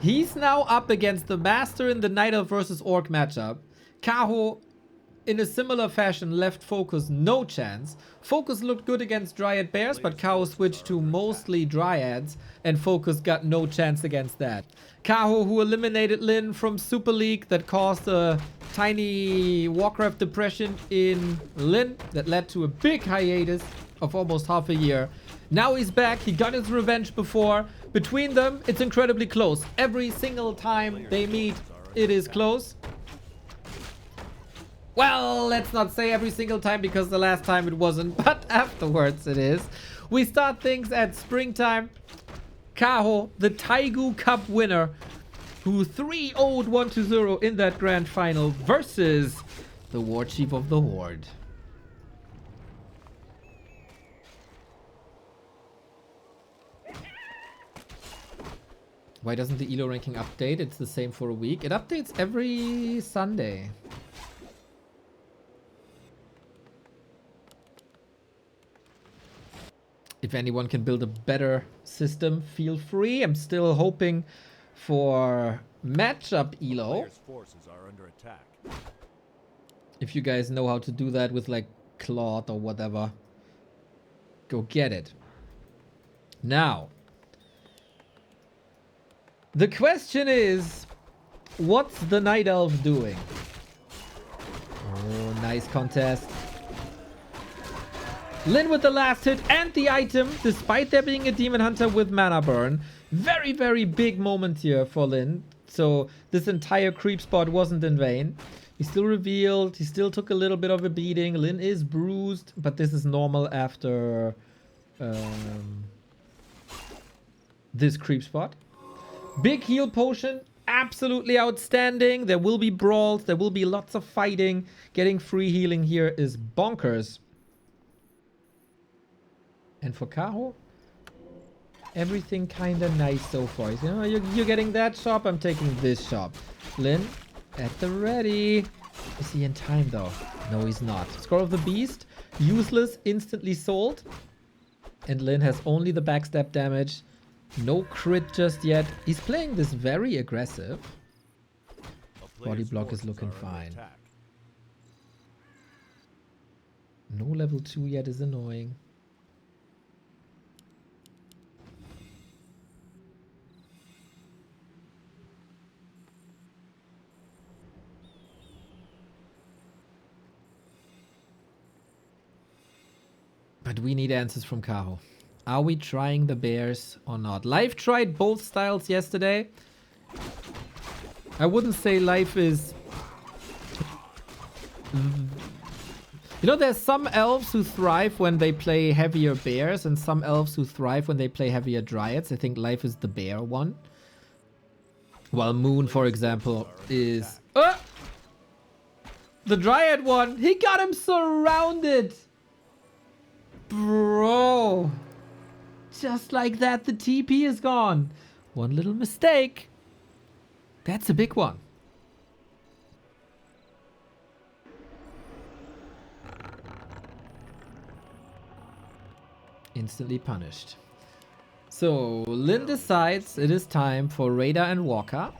He's now up against the Master in the Night Elf versus Orc matchup. KAHO, in a similar fashion, left Focus no chance. Focus looked good against Dryad Bears, but KAHO switched to mostly Dryads, and Focus got no chance against that. KAHO, who eliminated LYN from Super League, that caused a tiny Warcraft depression in LYN that led to a big hiatus of almost half a year. Now he's back. He got his revenge before. Between them, it's incredibly close. Every single time they meet, it is close. Well, let's not say every single time, because the last time it wasn't, but afterwards it is. We start things at springtime. KAHO, the Taigu Cup winner, who 3-0'd 1-0 in that grand final versus the War Chief of the Horde. Why doesn't the ELO ranking update? It's the same for a week. It updates every Sunday. If anyone can build a better system, feel free. I'm still hoping for matchup ELO. If you guys know how to do that with like Claude or whatever, go get it. Now, the question is, what's the Night Elf doing? Oh, nice contest. LYN with the last hit and the item, despite there being a Demon Hunter with mana burn. Very, very big moment here for LYN. So this entire creep spot wasn't in vain. He still revealed, he still took a little bit of a beating. LYN is bruised, but this is normal after this creep spot. Big heal potion, absolutely outstanding. There will be brawls, there will be lots of fighting. Getting free healing here is bonkers. And for KAHO, everything kind of nice so far. You know, you're getting that shop, I'm taking this shop. LYN at the ready. Is he in time though? No, he's not. Score of the Beast, useless, instantly sold. And LYN has only the backstab damage. No crit just yet. He's playing this very aggressive. Body block is looking fine. No level 2 yet is annoying. But we need answers from KAHO. Are we trying the bears or not? Life tried both styles yesterday. I wouldn't say Life is... You know, there's some elves who thrive when they play heavier bears and some elves who thrive when they play heavier dryads. I think Life is the bear one. While Moon, for example, is... the dryad one! He got him surrounded! Bro, just like that, the TP is gone. One little mistake. That's a big one. Instantly punished. So LYN decides it is time for Raider and Walker.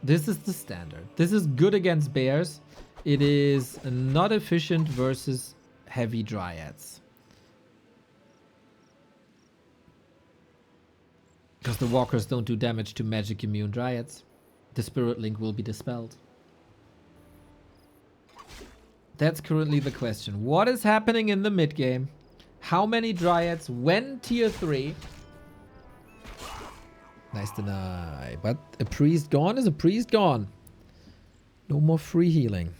This is the standard. This is good against bears. It is not efficient versus heavy dryads. Because the walkers don't do damage to magic immune dryads. The spirit link will be dispelled. That's currently the question. What is happening in the mid game? How many dryads? When tier 3? Nice deny. But a priest gone is a priest gone. No more free healing.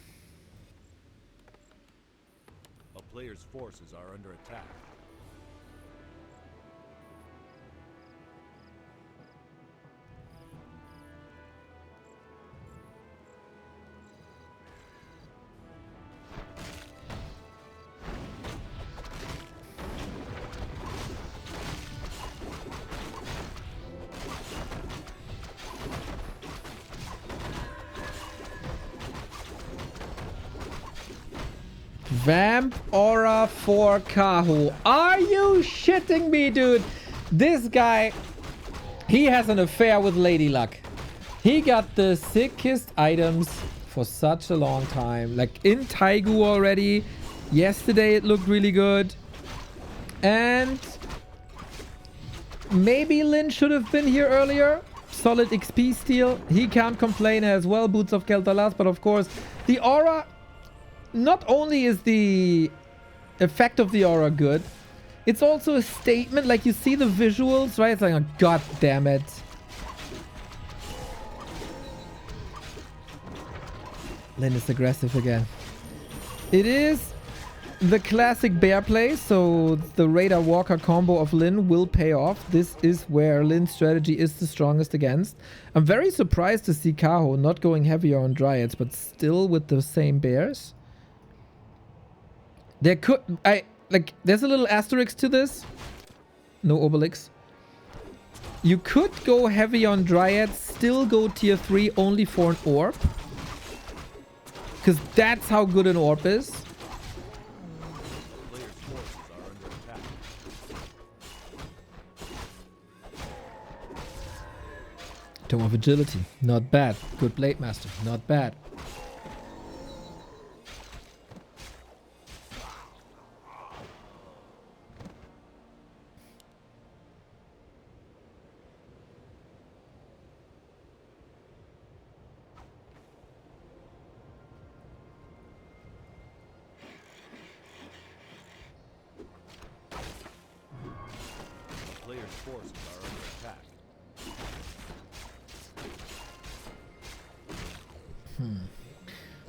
A player's forces are under attack. Vamp Aura for KAHO. Are you shitting me, dude? This guy, he has an affair with Lady Luck. He got the sickest items for such a long time. Like in Taigu already. Yesterday it looked really good. And maybe LYN should have been here earlier. Solid XP steal. He can't complain as well. Boots of Kel'Thalas. But of course, the aura... Not only is the effect of the aura good, it's also a statement. Like you see the visuals, right? It's like, oh, god damn it. LYN is aggressive again. It is the classic bear play, so the Raider Walker combo of LYN will pay off. This is where LYN's strategy is the strongest against. I'm very surprised to see KAHO not going heavier on Dryads, but still with the same bears. There could... there's a little asterisk to this. No Obelix. You could go heavy on Dryads, still go tier 3 only for an orb. Because that's how good an orb is. Players' forces are under attack. Tome of Agility. Not bad. Good Blade Master. Not bad. Players' forces are under attack.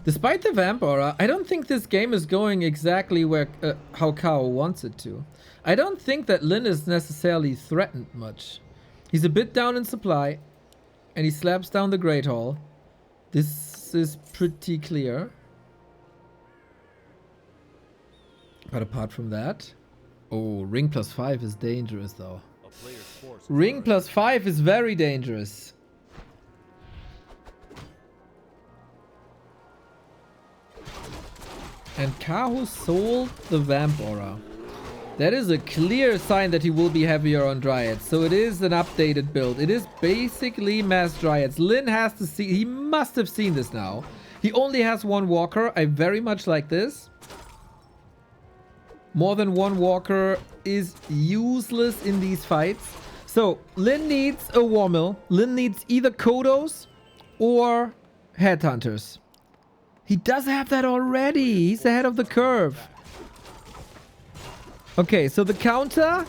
Despite the Vamp Aura, I don't think this game is going exactly where how KAHO wants it to. I don't think that LYN is necessarily threatened much. He's a bit down in supply, and he slaps down the Great Hall. This is pretty clear. But apart from that... Oh, ring +5 is dangerous though. A player's forces Ring are +5 is very dangerous. And KAHO sold the Vamp Aura. That is a clear sign that he will be heavier on Dryads. So it is an updated build. It is basically mass Dryads. LYN has to see... He must have seen this now. He only has one Walker. I very much like this. More than one Walker is useless in these fights. So LYN needs a Warmill. LYN needs either Kodos or Headhunters. He does have that already. He's ahead of the curve. Okay, so the counter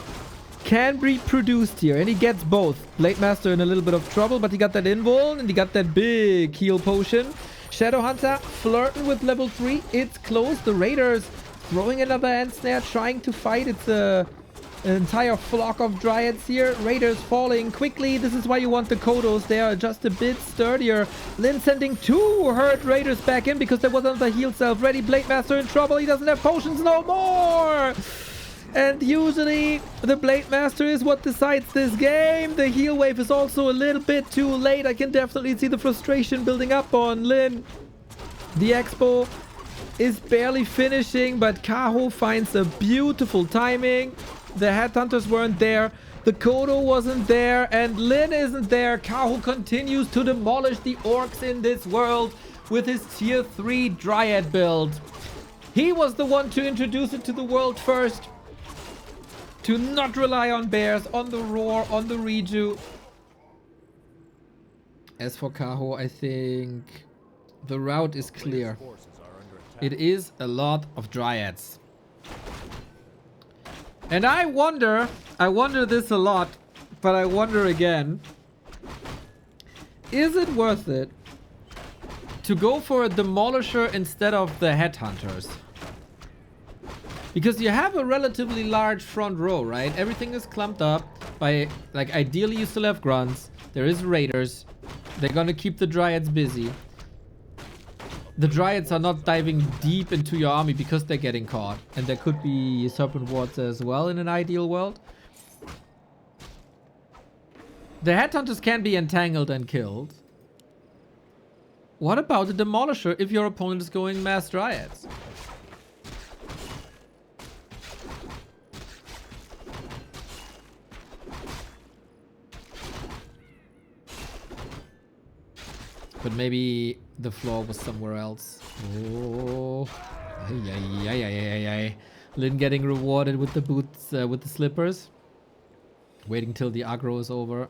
can be produced here. And he gets both. Blade Master in a little bit of trouble, but he got that invuln and he got that big heal potion. Shadowhunter flirting with level 3. It's close. The Raiders throwing another end snare, trying to fight. It's an entire flock of Dryads here. Raiders falling quickly. This is why you want the Kodos. They are just a bit sturdier. LYN sending 2 hurt Raiders back in because there was another heal self ready. Blade Master in trouble. He doesn't have potions no more. And usually the Blade Master is what decides this game. The heal wave is also a little bit too late. I can definitely see the frustration building up on LYN. The Expo is barely finishing, but KAHO finds a beautiful timing. The Headhunters weren't there. The Kodo wasn't there. And LYN isn't there. KAHO continues to demolish the orcs in this world with his tier 3 Dryad build. He was the one to introduce it to the world first. To not rely on bears, on the roar, on the reju. As for KAHO, I think the route is clear. It is a lot of Dryads. And I wonder this a lot, but I wonder again, is it worth it to go for a Demolisher instead of the Headhunters? Because you have a relatively large front row, right? Everything is clumped up by, like, ideally you still have Grunts. There is Raiders. They're gonna keep the Dryads busy. The Dryads are not diving deep into your army because they're getting caught. And there could be Serpent Wards as well in an ideal world. The Headhunters can be entangled and killed. What about the Demolisher if your opponent is going mass Dryads? But maybe the flaw was somewhere else. Oh. Lyn getting rewarded with the boots, with the slippers. Waiting till the aggro is over.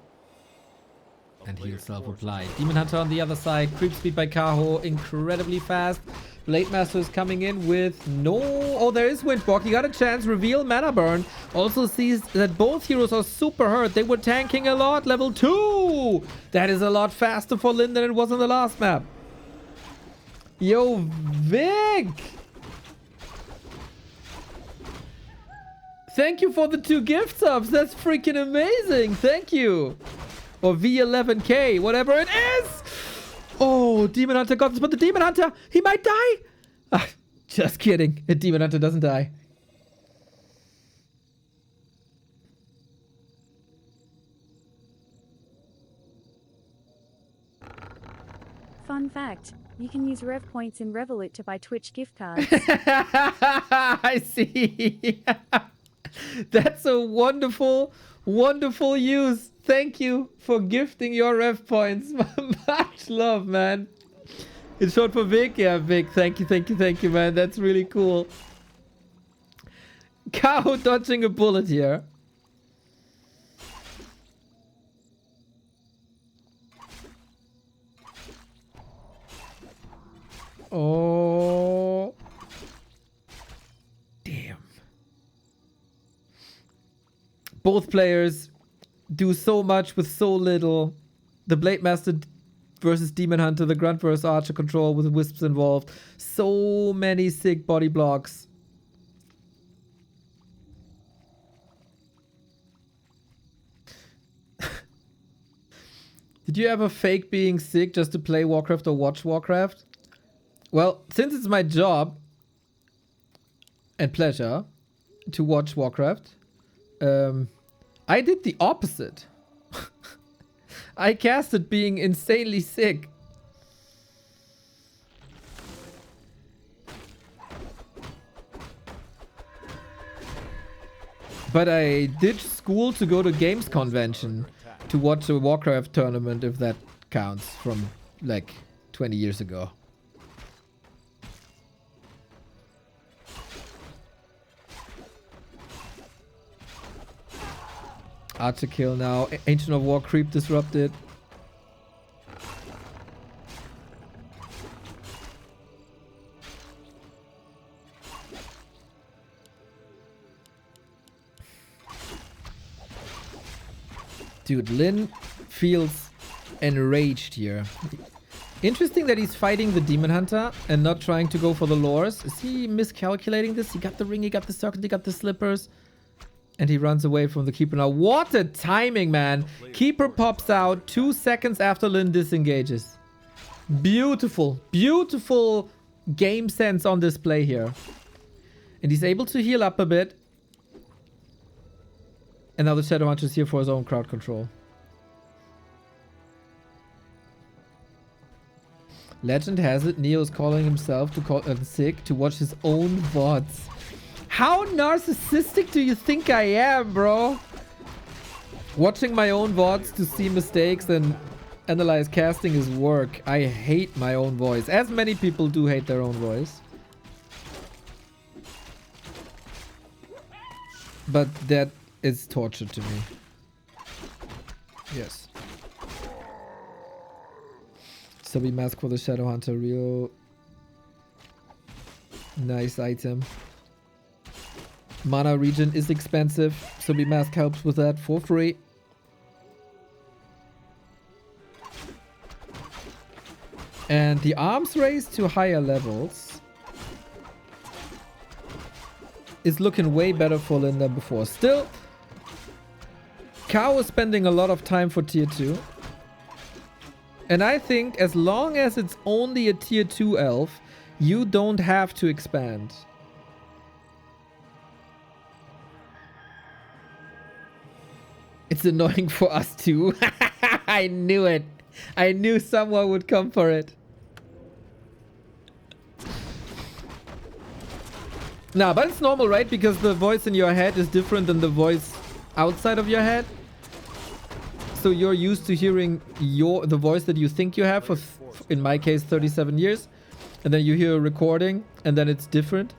And he'll self-apply. Demon Hunter on the other side. Creep speed by KAHO. Incredibly fast. Blade Master is coming in with no... Oh, there is Windwalk. He got a chance. Reveal Mana Burn. Also sees that both heroes are super hurt. They were tanking a lot. Level 2. That is a lot faster for Lyn than it was on the last map. Yo, Vic. Thank you for the 2 gift subs. That's freaking amazing. Thank you. Or V11K, whatever it is. Oh, Demon Hunter got this, but the Demon Hunter, he might die. Ah, just kidding. A Demon Hunter doesn't die. Fun fact, you can use Rev points in Revolut to buy Twitch gift cards. I see. That's a wonderful, wonderful use. Thank you for gifting your ref points. Much love, man. It's short for Vic. Yeah, Vic. Thank you, man. That's really cool. KAHO dodging a bullet here. Oh. Damn. Both players do so much with so little. The Blade Master versus Demon Hunter, the Grunt versus Archer control with Wisps involved. So many sick body blocks. Did you ever fake being sick just to play Warcraft or watch Warcraft? Well, since it's my job and pleasure to watch Warcraft, I did the opposite. I casted being insanely sick. But I ditched school to go to games convention to watch a Warcraft tournament, if that counts, from like 20 years ago. Archer kill now. Ancient of War creep disrupted. Dude, Lyn feels enraged here. Interesting that he's fighting the Demon Hunter and not trying to go for the lures. Is he miscalculating this? He got the ring, he got the circle, he got the slippers. And he runs away from the Keeper now. What a timing, man. Keeper pops out 2 seconds after Lyn disengages. Beautiful. Beautiful game sense on display here. And he's able to heal up a bit. And now the Shadow Hunter is here for his own crowd control. Legend has it, Neo's calling himself to call sick to watch his own VODs. How narcissistic do you think I am, bro? Watching my own VODs to see mistakes and analyze casting is work. I hate my own voice. As many people do hate their own voice. But that is torture to me. Yes. Subby mask for the Shadow Hunter. Real nice item. Mana regen is expensive. Subby mask helps with that for free. And the arms race to higher levels is looking way better for Lyn than before. Still, KAHO is spending a lot of time for tier 2. And I think as long as it's only a tier 2 elf, you don't have to expand. It's annoying for us too. I knew it. I knew someone would come for it. Nah, but it's normal, right? Because the voice in your head is different than the voice outside of your head. So you're used to hearing the voice that you think you have for, in my case, 37 years. And then you hear a recording and then it's different.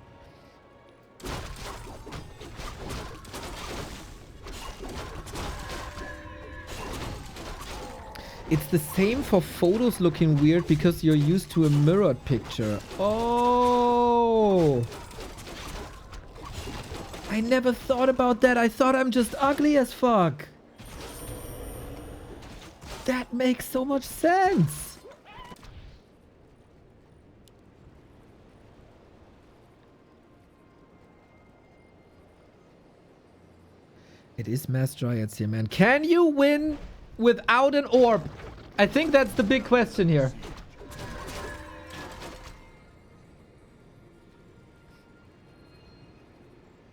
It's the same for photos looking weird because you're used to a mirrored picture. Oh! I never thought about that. I thought I'm just ugly as fuck. That makes so much sense. It is mass dryads here, man. Can you win without an orb? I think that's the big question here.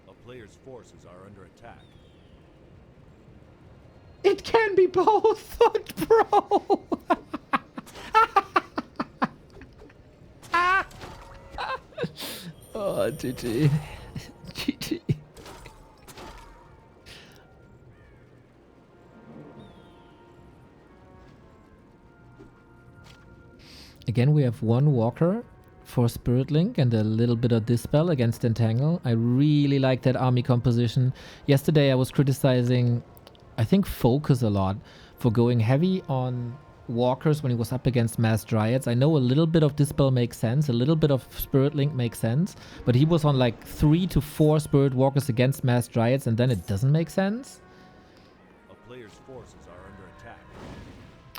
A player's forces are under attack. It can be both, bro. Oh, GG. GG. Again, we have one Walker for Spirit Link and a little bit of Dispel against Entangle. I really like that army composition. Yesterday I was criticizing, I think, Focus a lot for going heavy on Walkers when he was up against Mass Dryads. I know a little bit of Dispel makes sense, a little bit of Spirit Link makes sense, but he was on like 3 to 4 Spirit Walkers against Mass Dryads and then it doesn't make sense. A player's forces are under attack.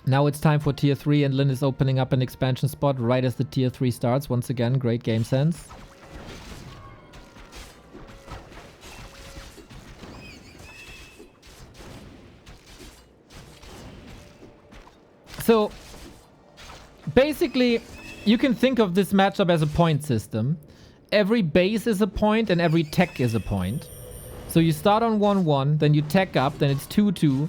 Now it's time for tier 3 and LYN is opening up an expansion spot right as the tier 3 starts. Once again, great game sense. So basically you can think of this matchup as a point system. Every base is a point and every tech is a point. So you start on 1-1, then you tech up, then it's 2-2.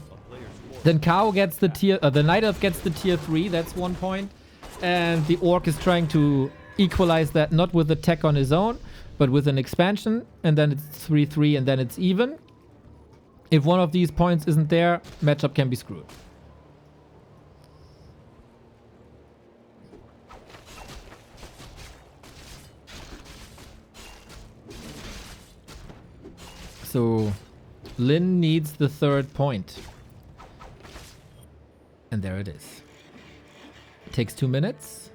Then KAHO gets the tier, the Night Elf gets the tier 3, that's 1 point. And the Orc is trying to equalize that, not with the tech on his own, but with an expansion. And then it's 3-3 and then it's even. If one of these points isn't there, matchup can be screwed. So LYN needs the 3rd point. And there it is. It takes 2 minutes.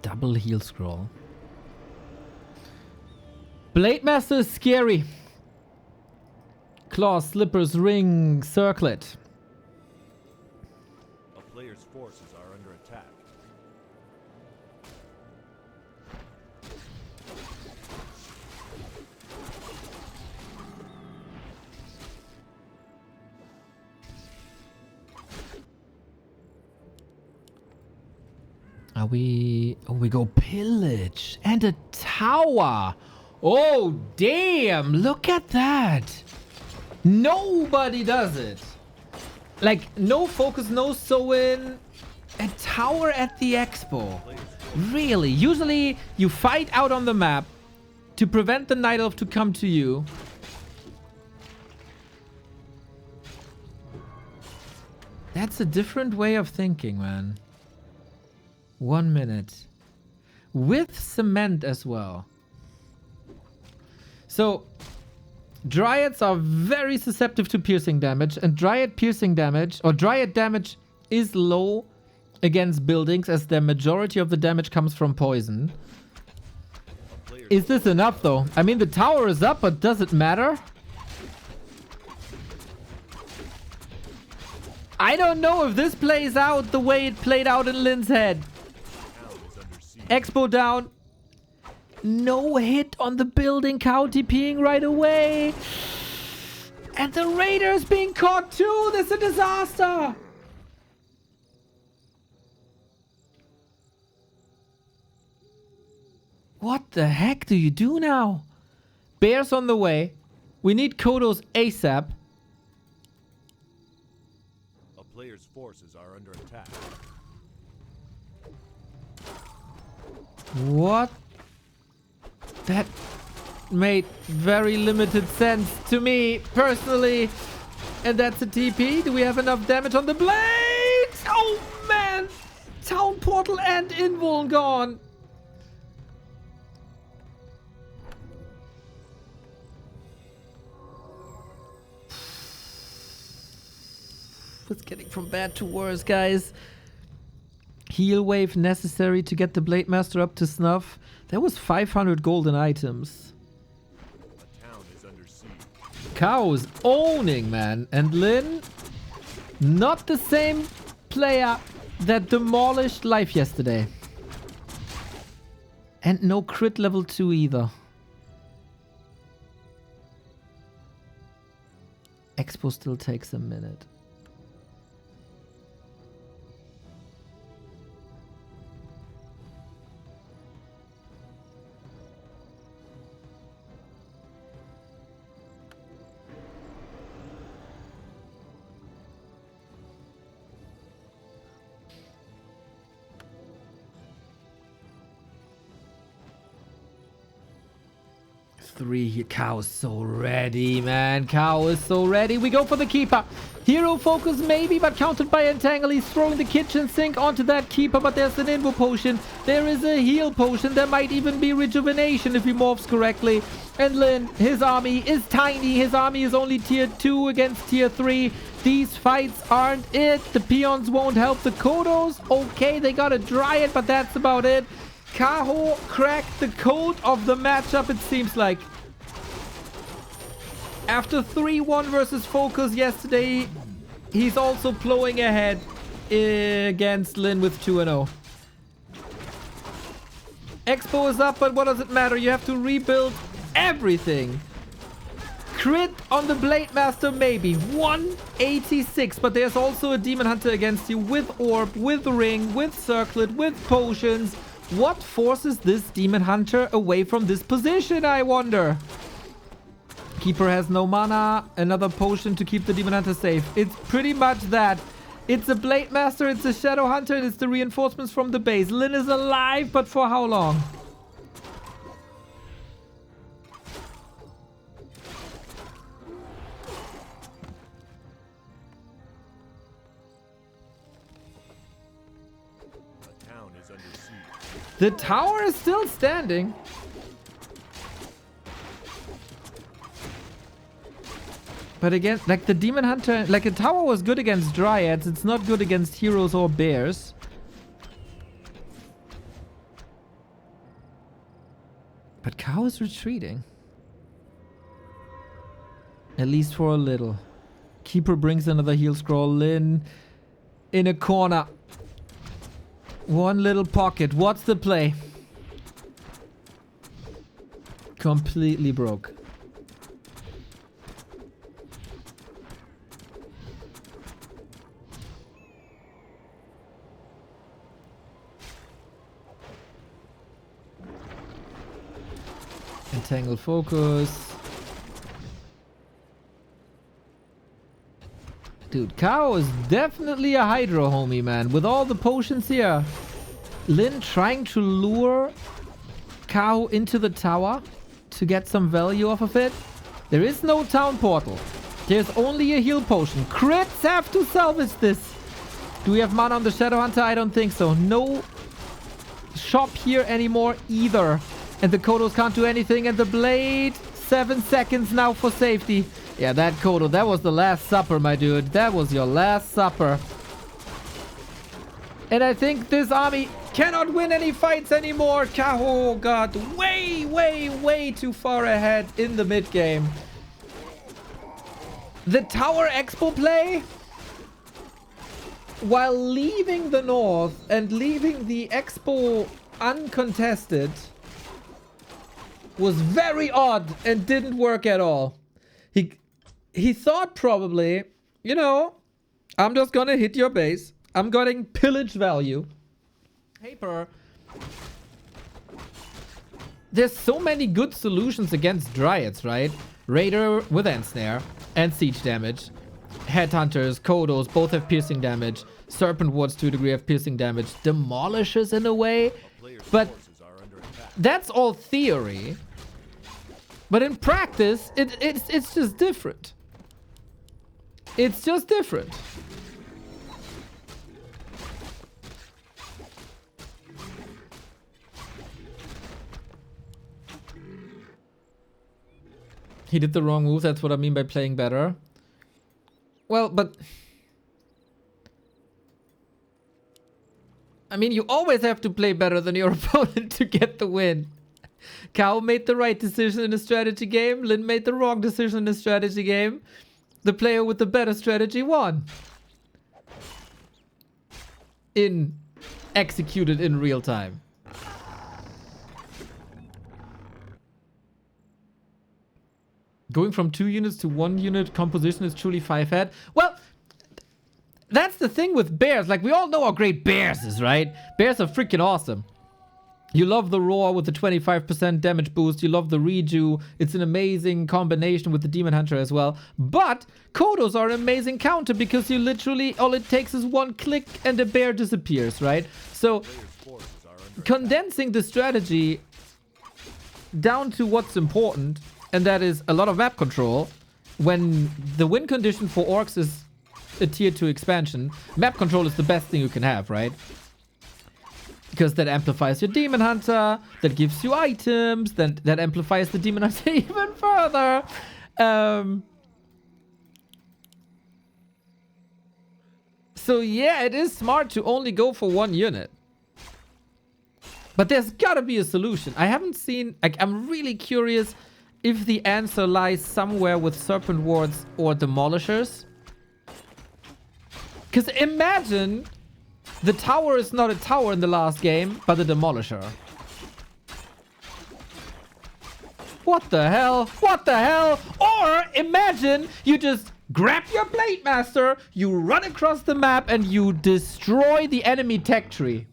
Double heal scroll. Blade Master is scary. Claws, slippers, ring, circlet. A player's forces are under attack. Are we... Oh, we go pillage. And a tower. Oh, damn. Look at that. Nobody does it. Like, no focus, no sew-in. A tower at the expo. Really? Usually, you fight out on the map to prevent the Night Elf to come to you. That's a different way of thinking, man. 1 minute. With cement as well. So, Dryads are very susceptible to piercing damage. And Dryad piercing damage, or Dryad damage, is low against buildings as the majority of the damage comes from poison. Is this enough though? I mean, the tower is up, but does it matter? I don't know if this plays out the way it played out in LYN's head. Expo down. No hit on the building. KAHO TPing right away. And the Raiders being caught too. This is a disaster. What the heck do you do now? Bears on the way. We need Kodos ASAP. A player's forces are under attack. What That made very limited sense to me personally. And that's a TP. Do we have enough damage on the blade? Oh man! Town portal and invuln gone. It's getting from bad to worse, guys. Heal wave necessary to get the Blade Master up to snuff. There was 500 golden items. A town is under siege. KAHO is owning, man. And LYN, not the same player that demolished life yesterday. And no crit level 2 either. Expo still takes a minute. KAHO is so ready, man. KAHO is so ready. We go for the keeper. Hero focus maybe, but countered by Entangle. He's throwing the kitchen sink onto that keeper, but there's an invo potion. There is a heal potion. There might even be rejuvenation if he morphs correctly. And LYN, his army is tiny. His army is only tier 2 against tier 3. These fights aren't it. The peons won't help the Kodos. Okay, they got a Dryad, but that's about it. KAHO cracked the code of the matchup, it seems like. After 3-1 versus Focus yesterday, he's also plowing ahead against LYN with 2-0. Expo is up, but what does it matter? You have to rebuild everything. Crit on the Blade Master, maybe. 186, but there's also a Demon Hunter against you with Orb, with Ring, with Circlet, with Potions. What forces this Demon Hunter away from this position, I wonder? Keeper has no mana. Another potion to keep the Demon Hunter safe. It's pretty much that. It's a Blade Master, it's a Shadow Hunter, and it's the reinforcements from the base. LYN is alive, but for how long? A town is under siege. The tower is still standing. But again, like the Demon Hunter, like the tower was good against Dryads. It's not good against heroes or bears. But KAHO is retreating. At least for a little. Keeper brings another heal scroll. LYN in a corner. One little pocket. What's the play? Completely broke. Entangle focus. Dude, KAHO is definitely a Hydro homie, man. With all the potions here. LYN trying to lure KAHO into the tower to get some value off of it. There is no town portal. There's only a heal potion. Crits have to salvage this. Do we have mana on the Shadow Hunter? I don't think so. No shop here anymore either. And the Kodos can't do anything. And the blade, 7 seconds now for safety. Yeah, that Kodo, that was the last supper, my dude. That was your last supper. And I think this army cannot win any fights anymore. KAHO got way too far ahead in the mid game. The Tower Expo play, while leaving the north and leaving the Expo uncontested, was very odd and didn't work at all. He thought probably, you know, I'm just gonna hit your base. I'm getting pillage value. Paper. There's so many good solutions against Dryads, right? Raider with Ensnare and siege damage. Headhunters, Kodos, both have piercing damage. Serpent wards to a degree have piercing damage. Demolishes in a way. But that's all theory. But in practice, it's just different. It's just different. He did the wrong move. That's what I mean by playing better. Well, but... I mean, you always have to play better than your opponent to get the win. KAHO made the right decision in a strategy game. LYN made the wrong decision in a strategy game. The player with the better strategy won. Executed in real time. Going from 2 units to 1 unit composition is truly 5-head. Well, that's the thing with bears. Like, we all know how great bears is, right? Bears are freaking awesome. You love the roar with the 25% damage boost. You love the reju. It's an amazing combination with the demon hunter as well. But kodos are an amazing counter because you literally, all it takes is one click and the bear disappears, right? So condensing the strategy down to what's important, and that is a lot of map control. When the win condition for orcs is a tier 2 expansion, map control is the best thing you can have, right? Because that amplifies your demon hunter, that gives you items, that amplifies the demon hunter even further. So yeah, it is smart to only go for 1 unit. But there's gotta be a solution. I haven't seen, like, I'm really curious if the answer lies somewhere with Serpent Wards or Demolishers. Because imagine the tower is not a tower in the last game, but a Demolisher. What the hell? What the hell? Or imagine you just grab your Blade Master, you run across the map, and you destroy the enemy tech tree.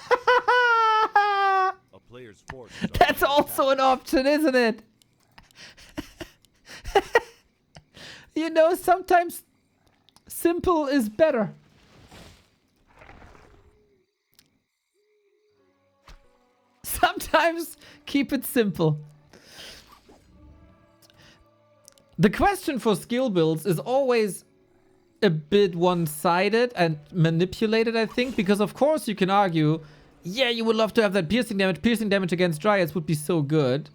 A player's force. That's also an option, isn't it? You know, sometimes simple is better. Sometimes keep it simple. The question for skill builds is always a bit one-sided and manipulated, I think, because of course you can argue, yeah, you would love to have that piercing damage. Piercing damage against Dryads would be so good.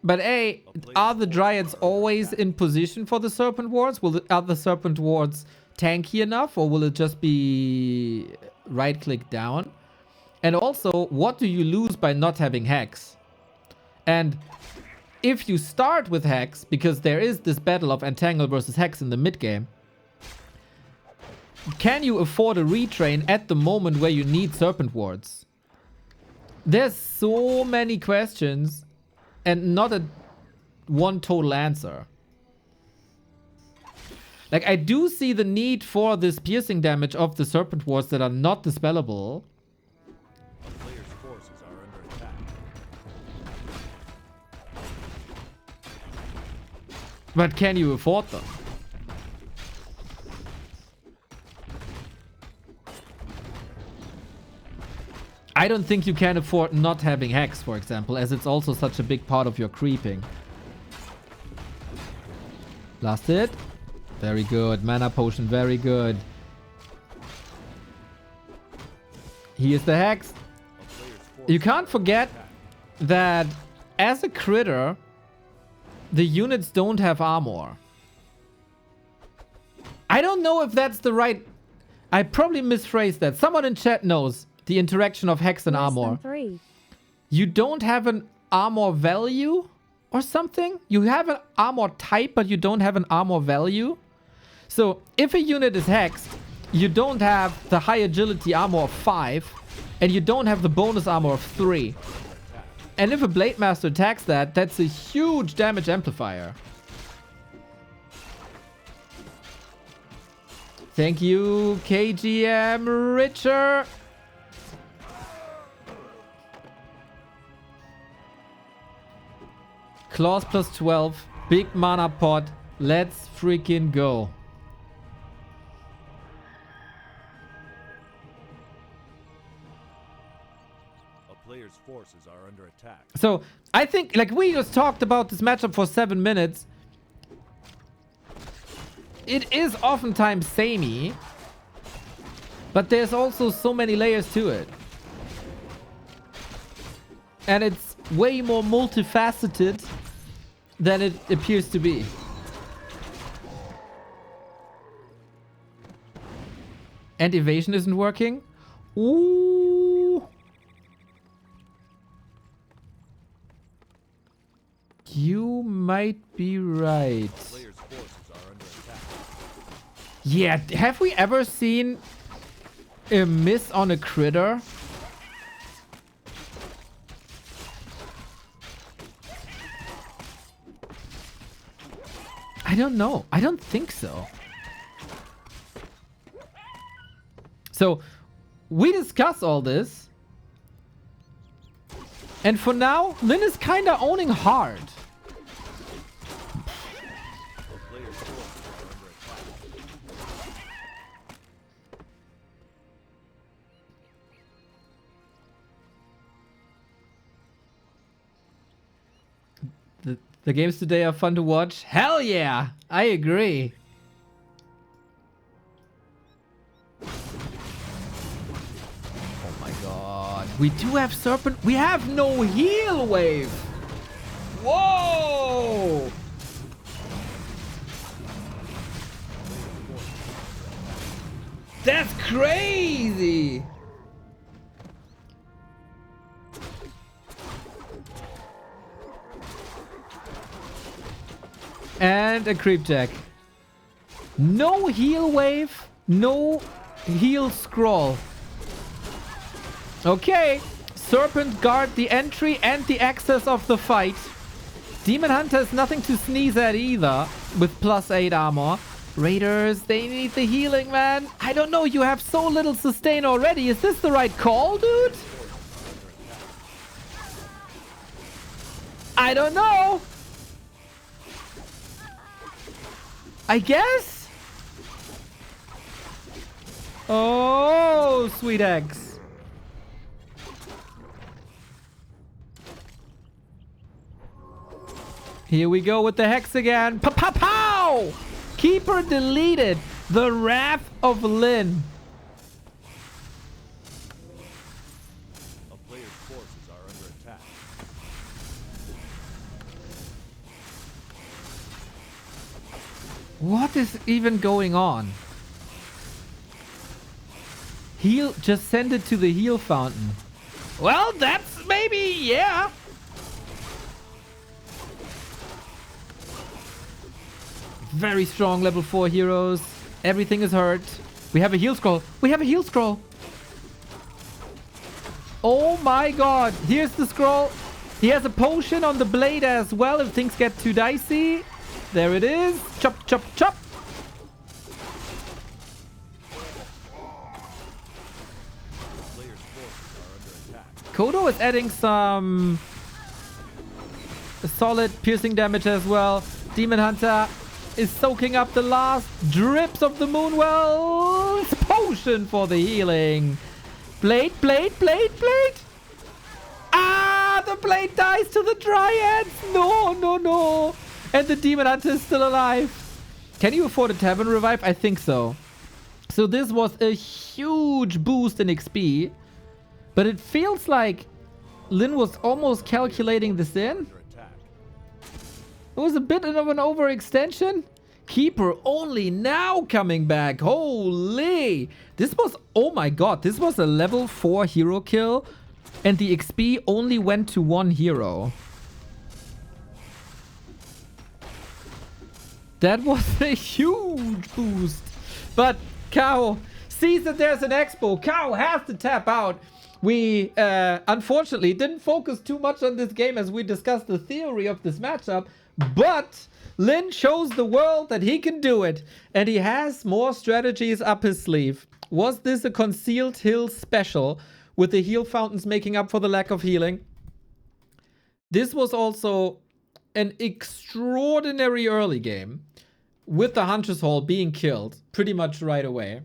But A, are the Dryads always in position for the Serpent Wards? Are the Serpent Wards tanky enough, or will it just be right-click down? And also, what do you lose by not having Hex? And if you start with Hex, because there is this battle of Entangle versus Hex in the mid-game, can you afford a retrain at the moment where you need Serpent Wards? There's so many questions and not a one total answer. Like, I do see the need for this piercing damage of the Serpent Wards that are not dispellable. A player's forces are under attack. But can you afford them? I don't think you can afford not having Hex, for example, as it's also such a big part of your creeping. Last hit. Very good. Mana potion, very good. Here's the Hex. You can't forget that as a critter, the units don't have armor. I don't know if that's the right... I probably misphrased that. Someone in chat knows the interaction of Hex and armor. 3. You don't have an armor value or something? You have an armor type, but you don't have an armor value? So, if a unit is hexed, you don't have the high agility armor of 5, and you don't have the bonus armor of 3. And if a Blade Master attacks that, that's a huge damage amplifier. Thank you, KGM Richer. Claws plus 12. Big mana pot. Let's freaking go. A player's forces forces are under attack. So I think, like, we just talked about this matchup for 7 minutes. It is oftentimes samey, but there's also so many layers to it. And it's way more multifaceted than it appears to be. And evasion isn't working? Ooh. You might be right. Players' forces are under attack. Yeah, have we ever seen a miss on a critter? I don't know. I don't think so. So, we discuss all this. And for now, LYN is kind of owning hard. A player's forces are under attack. The games today are fun to watch. Hell yeah! I agree. Oh my god. We do have Serpent. We have no heal wave. Whoa! That's crazy! And a creep jack. No heal wave, no heal scroll. Okay. Serpent guard the entry and the access of the fight. Demon Hunter is nothing to sneeze at either with +8 armor. Raiders, they need the healing, man. I don't know, you have so little sustain already. Is this the right call, dude? I don't know. I guess? Oh, sweet eggs. Here we go with the hex again. Pow! Keeper deleted. The Wrath of LYN. A player's forces are under attack. What is even going on? Heal, just send it to the heal fountain. Well, that's maybe, yeah. Very strong level 4 heroes. Everything is hurt. We have a heal scroll. We have a heal scroll. Oh my god. Here's the scroll. He has a potion on the blade as well if things get too dicey. There it is. Chop, chop, chop. Players' forces are under attack. Kodo is adding some solid piercing damage as well. Demon Hunter is soaking up the last drips of the Moonwell's potion for the healing. Blade. Ah, the blade dies to the Dryads. No. And the Demon Hunter is still alive. Can you afford a Tavern Revive? I think so. So this was a huge boost in XP. But it feels like LYN was almost calculating this in. Under attack. It was a bit of an overextension. Keeper only now coming back. Holy. This was, oh my god. This was a level 4 hero kill. And the XP only went to 1 hero. That was a huge boost. But KAHO sees that there's an expo. KAHO has to tap out. We unfortunately didn't focus too much on this game as we discussed the theory of this matchup. But LYN shows the world that he can do it. And he has more strategies up his sleeve. Was this a concealed hill special with the heal fountains making up for the lack of healing? This was also an extraordinary early game with the Hunter's Hall being killed pretty much right away.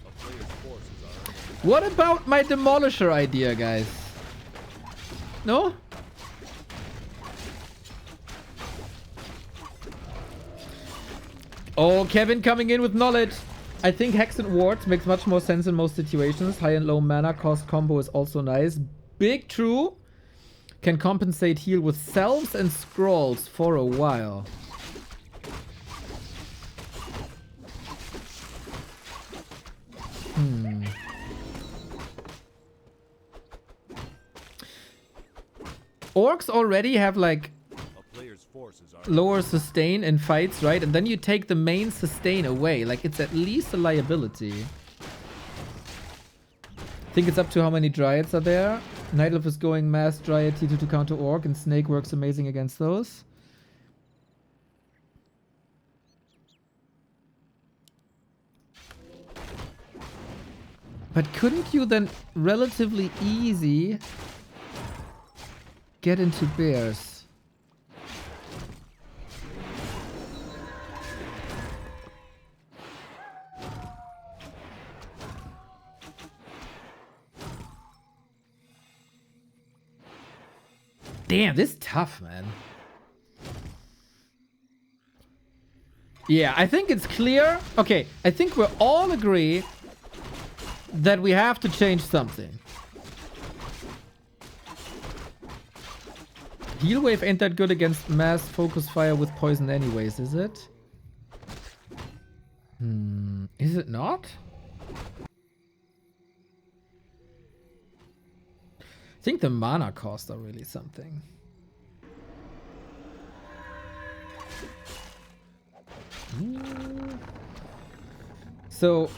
A player's forces are under attack. What about my Demolisher idea, guys? No? Oh, Kevin coming in with knowledge. I think Hex and Wards makes much more sense in most situations. High and low mana cost combo is also nice. Big true. Can compensate heal with selves and scrolls for a while. Orcs already have like lower sustain in fights, right? And then you take the main sustain away. Like, it's at least a liability. I think it's up to how many Dryads are there. Night Elf is going mass Dryad T2 to counter Orc, and Snake works amazing against those. But couldn't you then relatively easy get into bears? Damn, this is tough, man. Yeah, I think it's clear. Okay, I think we all agree that we have to change something. Heal Wave ain't that good against mass focus fire with poison anyways, is it? Is it not? I think the mana costs are really something. So,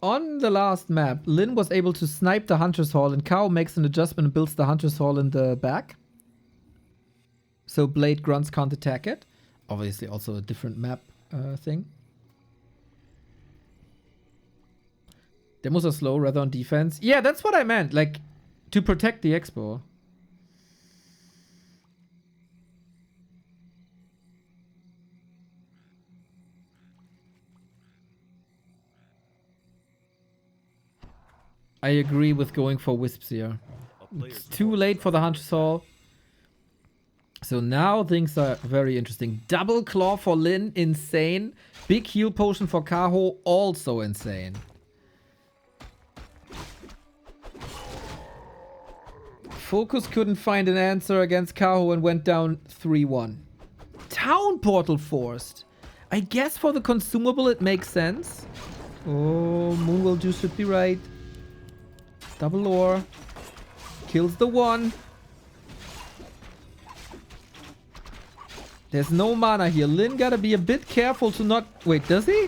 on the last map, LYN was able to snipe the Hunter's Hall, and KAHO makes an adjustment and builds the Hunter's Hall in the back. So Blade Grunts can't attack it. Obviously also a different map thing. Demos are slow rather on defense. Yeah, that's what I meant. Like, to protect the expo. I agree with going for Wisps here. It's too late for the Hunter's Hall. So now things are very interesting. Double Claw for LYN, insane. Big heal potion for KAHO, also insane. Focus couldn't find an answer against KAHO and went down 3-1. Town Portal forced. I guess for the consumable it makes sense. Oh, Moonwell Juice should be right. Double ore. Kills the one. There's no mana here. LYN gotta be a bit careful to not... Wait, does he?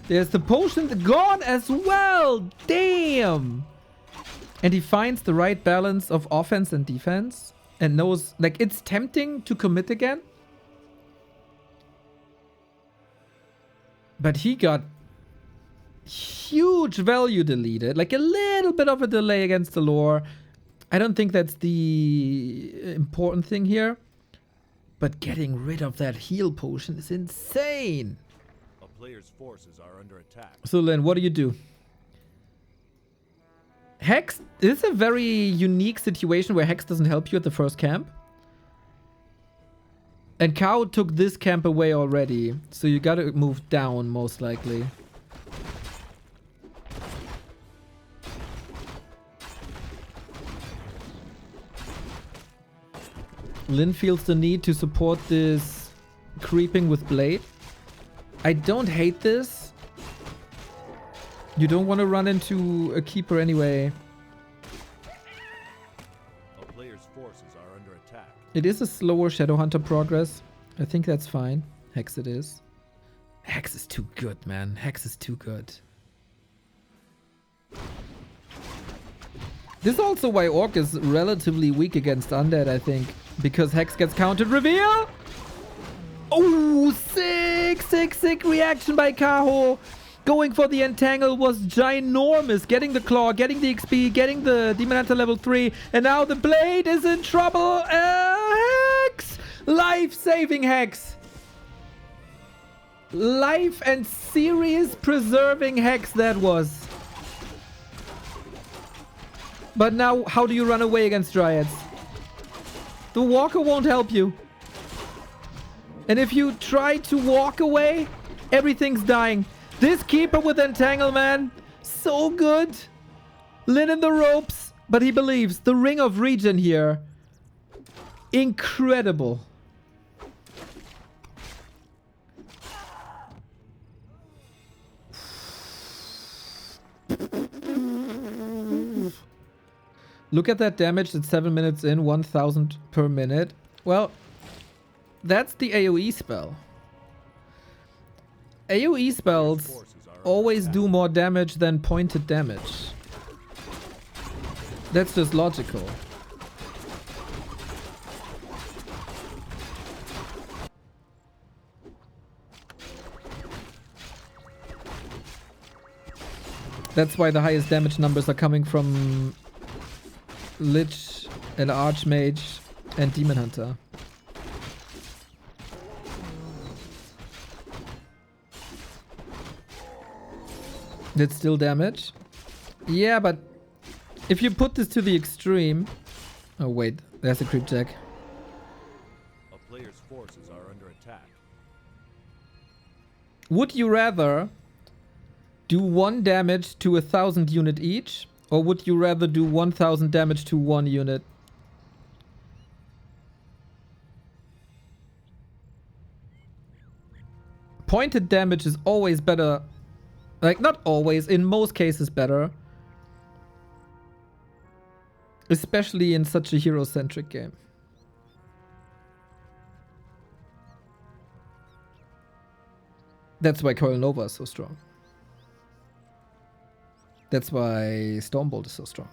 There's the potion gone as well. Damn. And he finds the right balance of offense and defense. And knows... Like, it's tempting to commit again. But he got huge value deleted. Like, a little bit of a delay against the lore. I don't think that's the important thing here. But getting rid of that heal potion is insane. A player's forces are under attack. So LYN, what do? Hex, this is a very unique situation where Hex doesn't help you at the first camp. And KAHO took this camp away already. So you gotta move down, most likely. LYN feels the need to support this creeping with Blade. I don't hate this. You don't want to run into a keeper anyway. A player's forces are under attack. It is a slower Shadowhunter progress. I think that's fine. Hex it is. Hex is too good, man. Hex is too good. This is also why Orc is relatively weak against Undead, I think. Because Hex gets countered. Reveal! Oh, sick reaction by KAHO. Going for the Entangle was ginormous. Getting the Claw, getting the XP, getting the Demon Hunter level 3. And now the Blade is in trouble. Hex! Life-saving Hex. Life and series preserving Hex that was. But now, how do you run away against Dryads? The Walker won't help you. And if you try to walk away, everything's dying. This Keeper with Entanglement, so good. LYN in the ropes, but he believes. The Ring of Regen here. Incredible. Look at that damage at 7 minutes in, 1000 per minute. Well, that's the AoE spell. AoE spells always do more damage than pointed damage. That's just logical. That's why the highest damage numbers are coming from Lich and Archmage and Demon Hunter. That's still damage. Yeah, but if you put this to the extreme... Oh wait, there's a creep check. A player's forces are under attack. Would you rather do 1 damage to 1000 unit each? Or would you rather do 1000 damage to 1 unit? Pointed damage is always better. Like, not always, in most cases better. Especially in such a hero-centric game. That's why Coil Nova is so strong. That's why Stormbolt is so strong.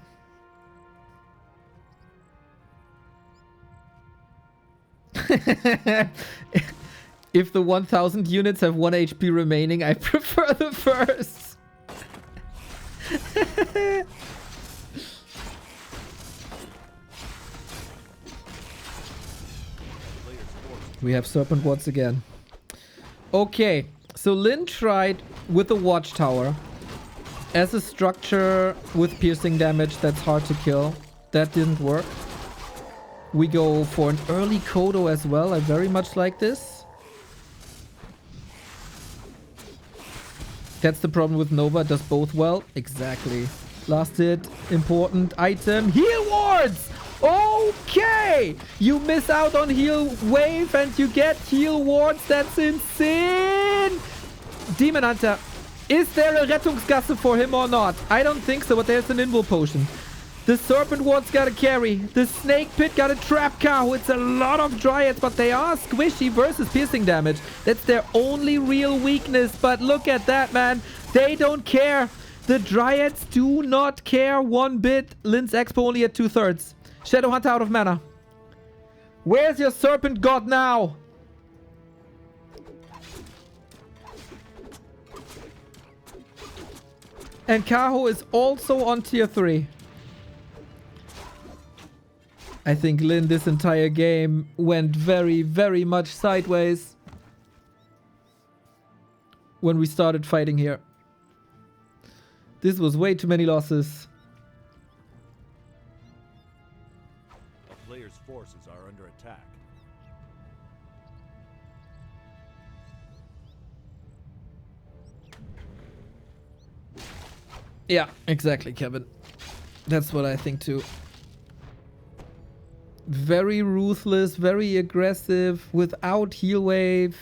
If the 1000 units have 1 HP remaining, I prefer the first. We have Serpent Wards again. Okay, so LYN tried with the Watchtower as a structure with piercing damage that's hard to kill. That didn't work. We go for an early Kodo as well. I very much like this. That's the problem with Nova. It does both well. Exactly. Last hit. Important item. Heal wards! Okay! You miss out on heal wave and you get heal wards. That's insane! Demon Hunter. Is there a Rettungsgasse for him or not? I don't think so, but there's an invul potion. The Serpent Ward's got a carry. The Snake Pit got a trap KAHO. It's a lot of Dryads, but they are squishy versus piercing damage. That's their only real weakness. But look at that, man. They don't care. The Dryads do not care one bit. LYN's expo only at 2/3. Shadowhunter out of mana. Where's your Serpent God now? And KAHO is also on tier 3. I think LYN this entire game went very, very much sideways when we started fighting here. This was way too many losses. A player's forces are under attack. Yeah, exactly, Kevin. That's what I think too. Very ruthless, very aggressive, without heal wave.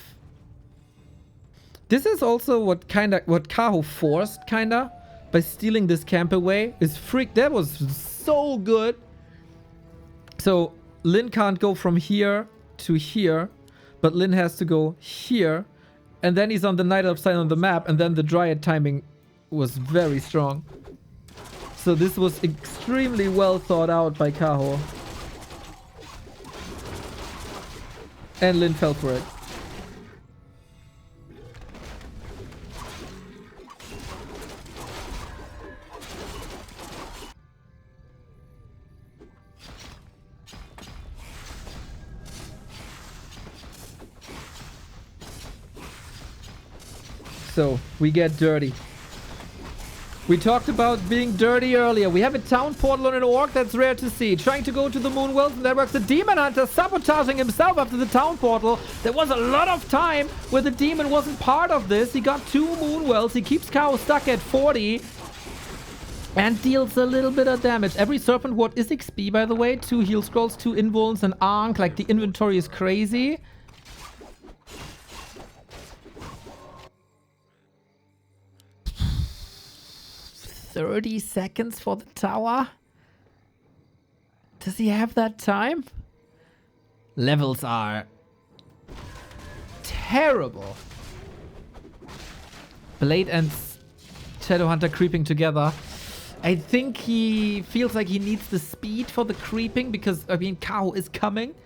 This is also what KAHO forced, kinda, by stealing this camp away. That was so good. So LYN can't go from here to here, but LYN has to go here, and then he's on the Night Elf side on the map, and then the Dryad timing was very strong. So this was extremely well thought out by KAHO. And LYN fell for it. So, we get dirty. We talked about being dirty earlier. We have a town portal on an orc. That's rare to see. Trying to go to the moon wells, and there works the demon hunter sabotaging himself after the town portal. There was a lot of time where the demon wasn't part of this. He got 2 moon wells. He keeps KAHO stuck at 40 and deals a little bit of damage. Every serpent ward is XP, by the way. 2 heal scrolls, 2 invulns, and Ankh. Like, the inventory is crazy. $30 seconds for the tower. Does he have that time? Levels are terrible. Blade and Shadowhunter creeping together. I think he feels like he needs the speed for the creeping because, I mean, KAHO is coming.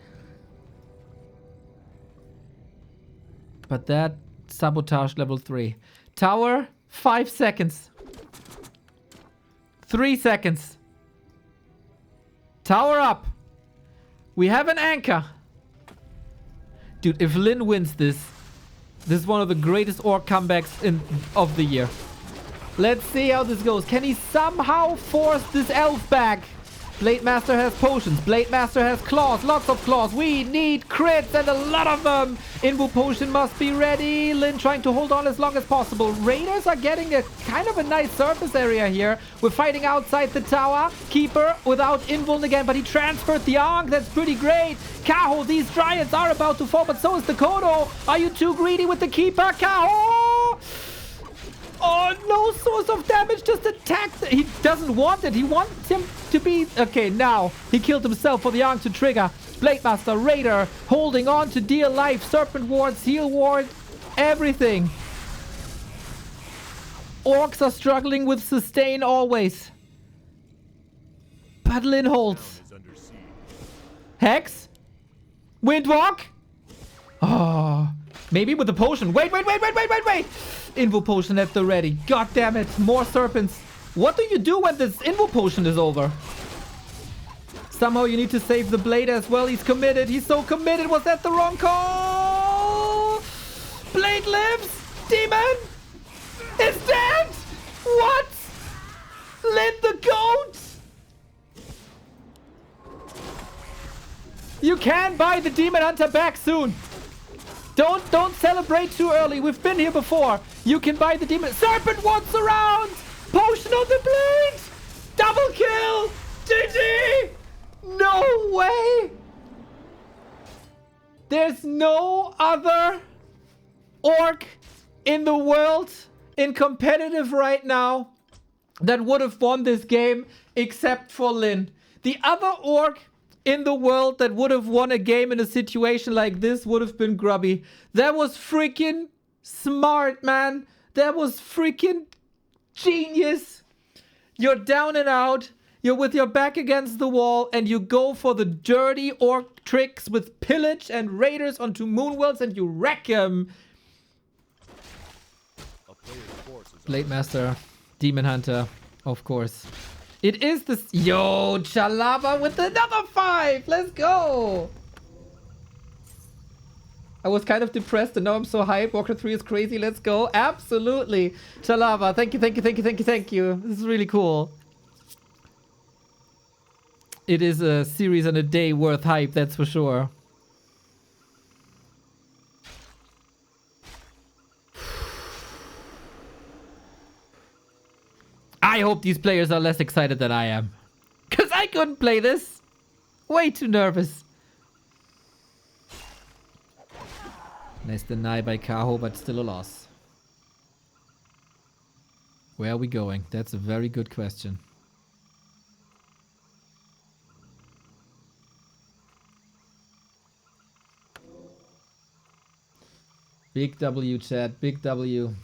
But that sabotage level 3. Tower, 5 seconds. 3 seconds. Tower up. We have an anchor. Dude, if LYN wins this, this is one of the greatest orc comebacks of the year. Let's see how this goes. Can he somehow force this elf back? Blade Master has potions. Blade Master has claws. Lots of claws. We need crits and a lot of them. Invu potion must be ready. LYN trying to hold on as long as possible. Raiders are getting a kind of a nice surface area here. We're fighting outside the tower. Keeper without invuln again, but he transferred the Ankh. That's pretty great. KAHO, these Dryads are about to fall, but so is the Kodo. Are you too greedy with the Keeper? KAHO! Oh, no source of damage, just attacked. He doesn't want it. He wants him to be... Okay, now he killed himself for the Ankh to trigger. Blade Master, Raider, holding on to dear life. Serpent wards, heal ward, everything. Orcs are struggling with sustain always. But LYN holds. Hex? Windwalk? Oh, maybe with the potion. Wait. Invu potion at the ready. God damn it. More serpents. What do you do when this Invu potion is over? Somehow you need to save the blade as well. He's committed. He's so committed. Was that the wrong call? Blade lives. Demon is dead. What? LYN the goat. You can buy the Demon Hunter back soon. Don't celebrate too early. We've been here before. You can buy the demon. Serpent wants around. Potion on the blade. Double kill. GG. No way. There's no other orc in the world in competitive right now that would have won this game except for LYN. The other orc in the world that would have won a game in a situation like this would have been Grubby. That was freaking smart, man. That was freaking genius. You're down and out. You're with your back against the wall and you go for the dirty orc tricks with pillage and raiders onto moonwells and you wreck them. Blade Master, Demon Hunter, of course. It is this. Yo, Chalaba with another 5. Let's go. I was kind of depressed and now I'm so hyped. Warcraft 3 is crazy. Let's go. Absolutely. Chalaba, thank you. This is really cool. It is a series and a day worth hype, that's for sure. I hope these players are less excited than I am. Because I couldn't play this. Way too nervous. Nice deny by KAHO, but still a loss. Where are we going? That's a very good question. Big W, chat. Big W.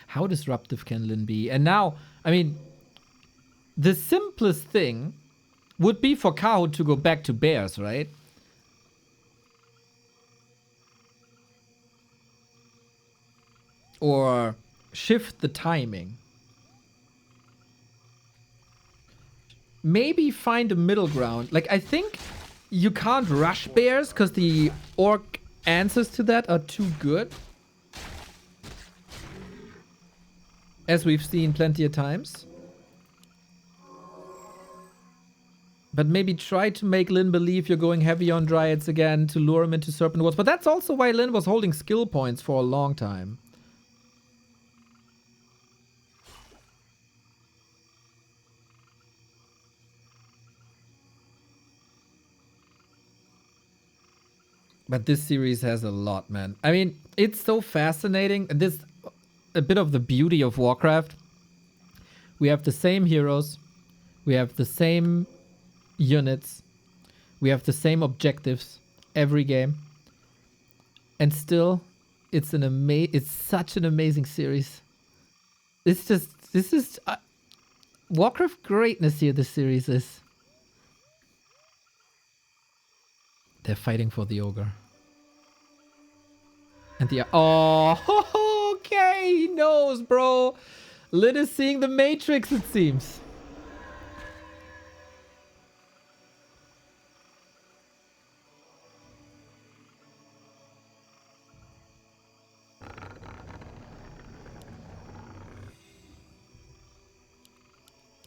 How disruptive can LYN be? And now, I mean, the simplest thing would be for KAHO to go back to bears, right? Or shift the timing. maybe find a middle ground. Like, I think you can't rush bears because the orc answers to that are too good. As we've seen plenty of times. But maybe try to make LYN believe you're going heavy on Dryads again to lure him into Serpent Wars. But that's also why LYN was holding skill points for a long time. But this series has a lot, man. I mean, it's so fascinating. And this, a bit of the beauty of Warcraft. We have the same heroes. We have the same units. We have the same objectives every game. And still, it's such an amazing series. This is Warcraft greatness here, this series is. They're fighting for the ogre. And the... Oh, okay, he knows, bro. LYN is seeing the Matrix, it seems.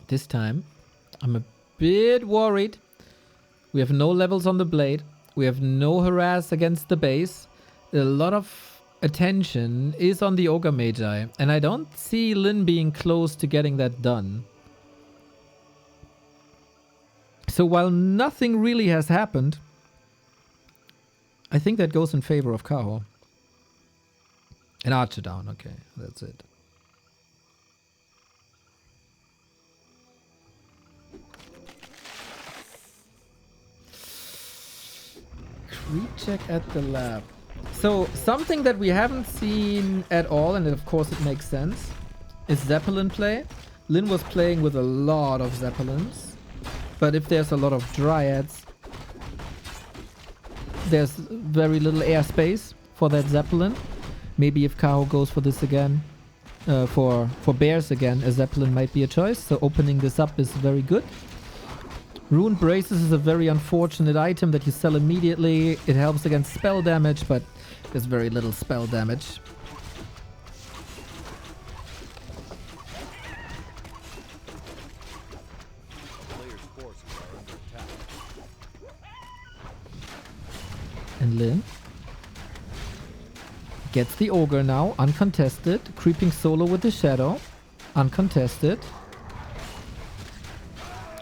This time, I'm a bit worried. We have no levels on the blade. We have no harass against the base. A lot of attention is on the Ogre Magi. And I don't see LYN being close to getting that done. So while nothing really has happened, I think that goes in favor of KAHO. An archer down, okay, that's it. Recheck at the lab. So something that we haven't seen at all, and of course it makes sense, is Zeppelin play. LYN was playing with a lot of Zeppelins, but if there's a lot of Dryads, there's very little airspace for that Zeppelin. Maybe if KAHO goes for this again, for bears again, a Zeppelin might be a choice. So opening this up is very good. Rune Braces is a very unfortunate item that you sell immediately. It helps against spell damage, but there's very little spell damage. And LYN gets the Ogre now, uncontested. Creeping solo with the Shadow, uncontested.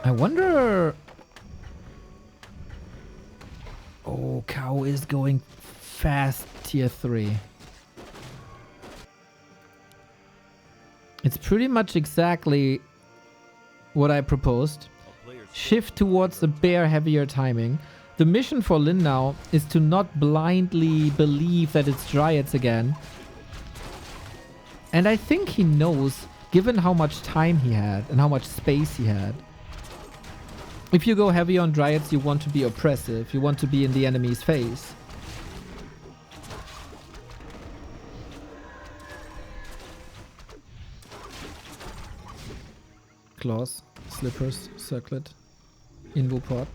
I wonder... Oh, KAHO is going fast tier 3. It's pretty much exactly what I proposed. Shift towards a bear heavier timing. The mission for LYN now is to not blindly believe that it's Dryads again. And I think he knows, given how much time he had and how much space he had. If you go heavy on Dryads, you want to be oppressive. You want to be in the enemy's face. Claws, slippers, circlet, invo pod.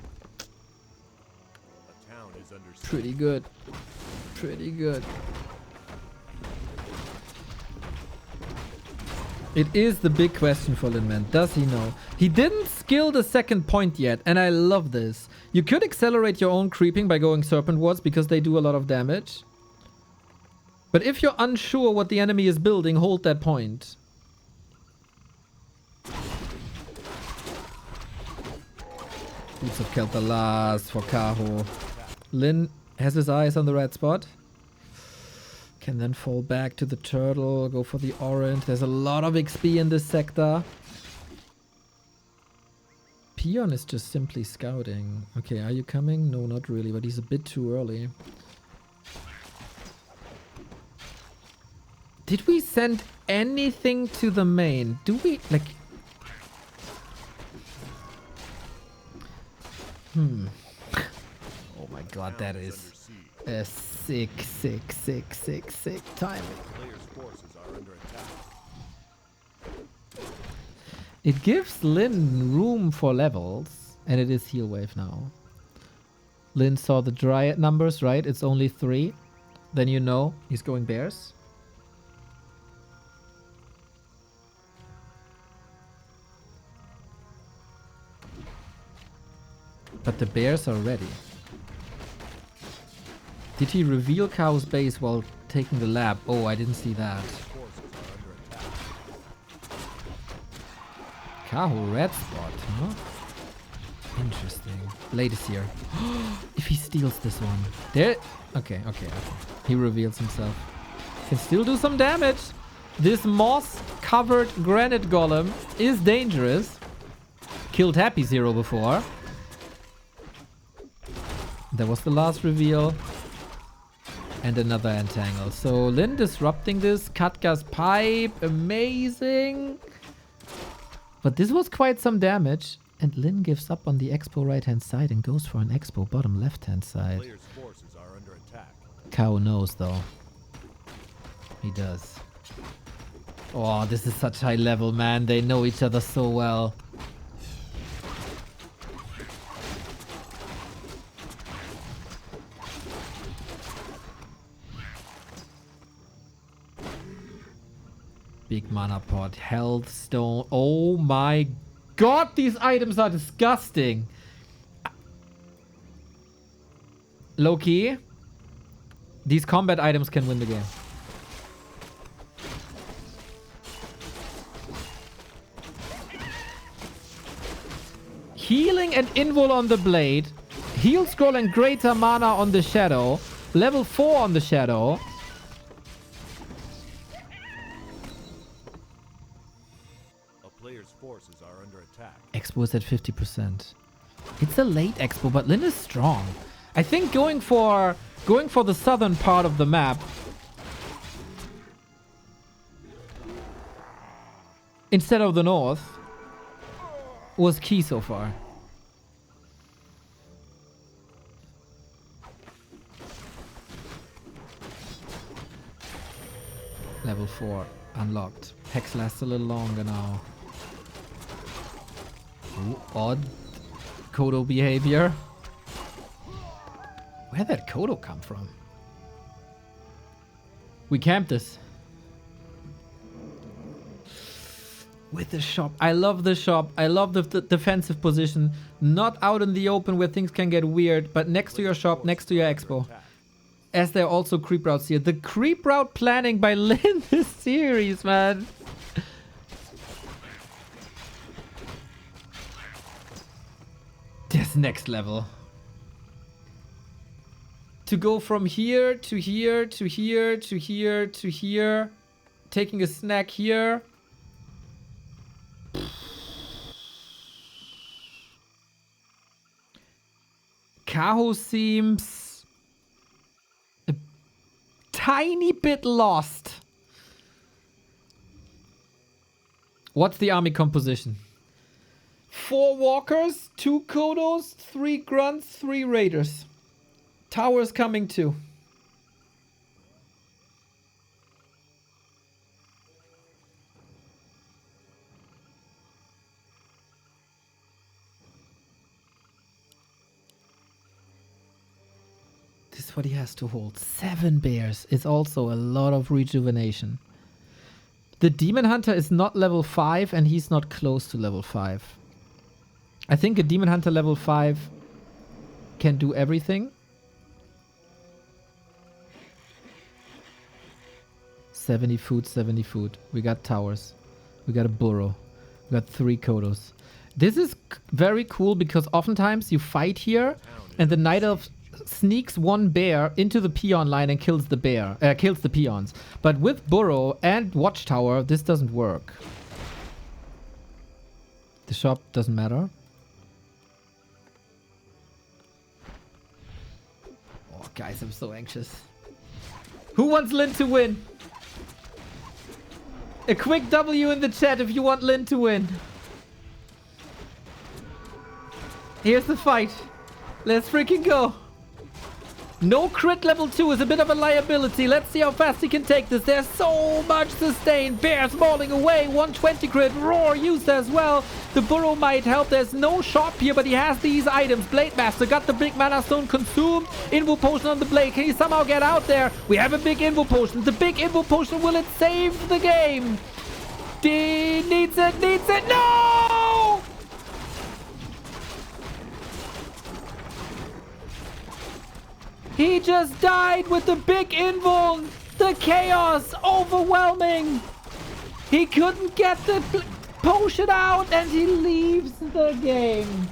Pretty good. Pretty good. It is the big question for LYN, man. Does he know? He didn't skill the second point yet, and I love this. You could accelerate your own creeping by going Serpent Wards because they do a lot of damage. But if you're unsure what the enemy is building, hold that point. Boots of Kel'Thuzad for KAHO. LYN has his eyes on the red spot. Can then fall back to the turtle, go for the orange. There's a lot of XP in this sector. Peon is just simply scouting. Okay, are you coming? No, not really, but he's a bit too early. Did we send anything to the main? Do we, like... Oh my god, that is a sick timing. It gives LYN room for levels. And it is heal wave now. LYN saw the Dryad numbers, right? It's only 3. Then you know he's going bears. But the bears are ready. Did he reveal KAHO's base while taking the lab? Oh, I didn't see that. Forces are under attack. KAHO red spot, huh? Interesting. Blade is here. If he steals this one. There. Okay. He reveals himself. Can still do some damage. This moss-covered granite golem is dangerous. Killed Happy Zero before. That was the last reveal. And another entangle. So LYN disrupting this. Katga's pipe. Amazing. But this was quite some damage. And LYN gives up on the expo right hand side and goes for an expo bottom left hand side. Player's forces are under attack. KAHO knows though. He does. Oh, this is such high level, man. They know each other so well. Big mana pot, health stone. Oh my god, these items are disgusting. Low key, these combat items can win the game. Healing and invul on the blade. Heal scroll and greater mana on the shadow. Level 4 on the shadow. Player's forces are under attack. Expo is at 50%. It's a late expo, but LYN is strong. I think going for the southern part of the map instead of the north was key so far. Level 4 unlocked. Hex lasts a little longer now. Ooh, odd Kodo behavior. Where'd that Kodo come from? We camped this. With the shop. I love the shop. I love the defensive position. Not out in the open where things can get weird, but next to your shop, next to your expo. As there are also creep routes here. The creep route planning by LYN this series, man. This next level. To go from here to here to here to here to here. Taking a snack here. KAHO seems a tiny bit lost. What's the army composition? 4 walkers, 2 Kodos, 3 grunts, 3 raiders. Towers coming too. This is what he has to hold. 7 bears is also a lot of rejuvenation. The Demon Hunter is not level 5 and he's not close to level 5. I think a Demon Hunter level 5 can do everything. 70 food, 70 food. We got towers. We got a burrow. We got 3 Kodos. This is very cool because oftentimes you fight here and the Night Elf sneaks 1 bear into the peon line and kills the bear. Kills the peons. But with burrow and watchtower, this doesn't work. The shop doesn't matter. Oh, guys, I'm so anxious. Who wants LYN to win? A quick W in the chat if you want LYN to win. Here's the fight. Let's freaking go. No crit level 2 is a bit of a liability. Let's see how fast he can take this. There's so much sustain. Bears mauling away. 120 crit. Roar used as well. The burrow might help. There's no shop here, but he has these items. Blade Master got the big mana stone consumed. Invo potion on the blade. Can he somehow get out there? We have a big Invo potion. The big Invo potion, will it save the game? D needs it. Needs it. No! He just died with the big invuln. The chaos overwhelming. He couldn't get the potion out and he leaves the game.